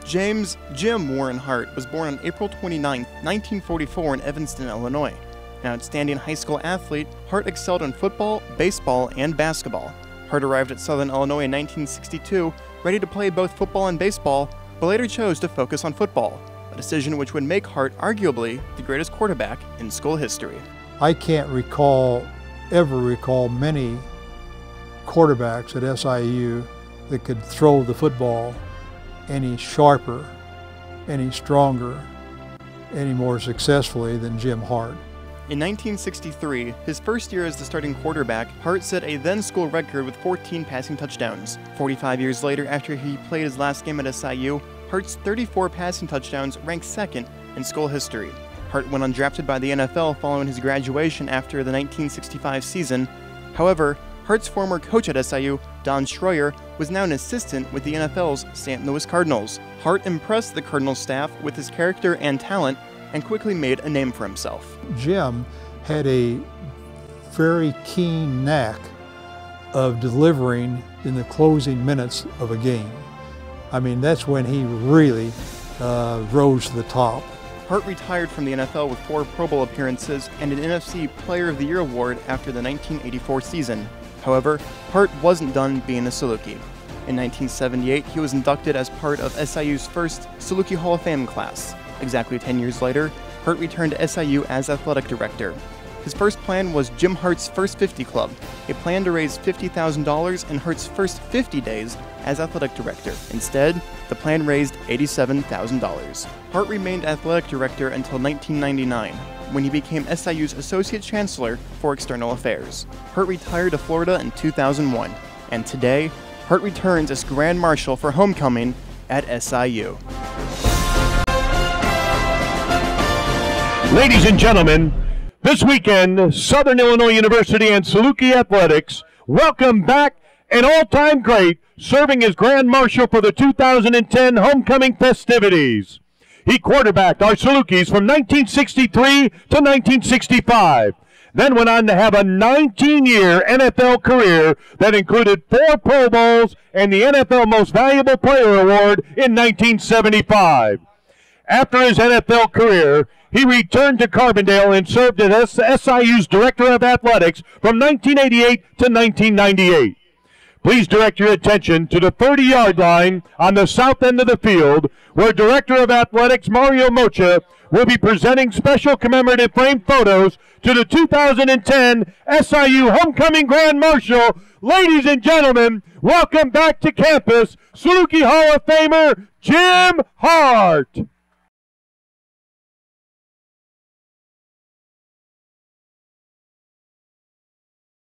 James Jim Warren Hart was born on April 29, 1944 in Evanston, Illinois. An outstanding high school athlete, Hart excelled in football, baseball, and basketball. Hart arrived at Southern Illinois in 1962, ready to play both football and baseball, but later chose to focus on football, a decision which would make Hart arguably the greatest quarterback in school history. I can't ever recall many quarterbacks at SIU that could throw the football any sharper, any stronger, any more successfully than Jim Hart. In 1963, his first year as the starting quarterback, Hart set a then-school record with 14 passing touchdowns. 45 years later, after he played his last game at SIU, Hart's 34 passing touchdowns ranked second in school history. Hart went undrafted by the NFL following his graduation after the 1965 season. However, Hart's former coach at SIU, Don Schroyer, was now an assistant with the NFL's St. Louis Cardinals. Hart impressed the Cardinals staff with his character and talent and quickly made a name for himself. Jim had a very keen knack of delivering in the closing minutes of a game. I mean, that's when he really rose to the top. Hart retired from the NFL with 4 Pro Bowl appearances and an NFC Player of the Year award after the 1984 season. However, Hart wasn't done being a Saluki. In 1978, he was inducted as part of SIU's first Saluki Hall of Fame class. Exactly 10 years later, Hart returned to SIU as athletic director. His first plan was Jim Hart's First 50 Club, a plan to raise $50,000 in Hart's first 50 days as athletic director. Instead, the plan raised $87,000. Hart remained athletic director until 1999, when he became SIU's Associate Chancellor for External Affairs. Hart retired to Florida in 2001, and today, Hart returns as Grand Marshal for homecoming at SIU. Ladies and gentlemen, this weekend, Southern Illinois University and Saluki Athletics welcome back an all-time great serving as Grand Marshal for the 2010 homecoming festivities. He quarterbacked our Salukis from 1963 to 1965, then went on to have a 19-year NFL career that included 4 Pro Bowls and the NFL Most Valuable Player Award in 1975. After his NFL career, he returned to Carbondale and served as SIU's Director of Athletics from 1988 to 1998. Please direct your attention to the 30-yard line on the south end of the field, where Director of Athletics Mario Mocha will be presenting special commemorative framed photos to the 2010 SIU Homecoming Grand Marshal. Ladies and gentlemen, welcome back to campus, Saluki Hall of Famer Jim Hart.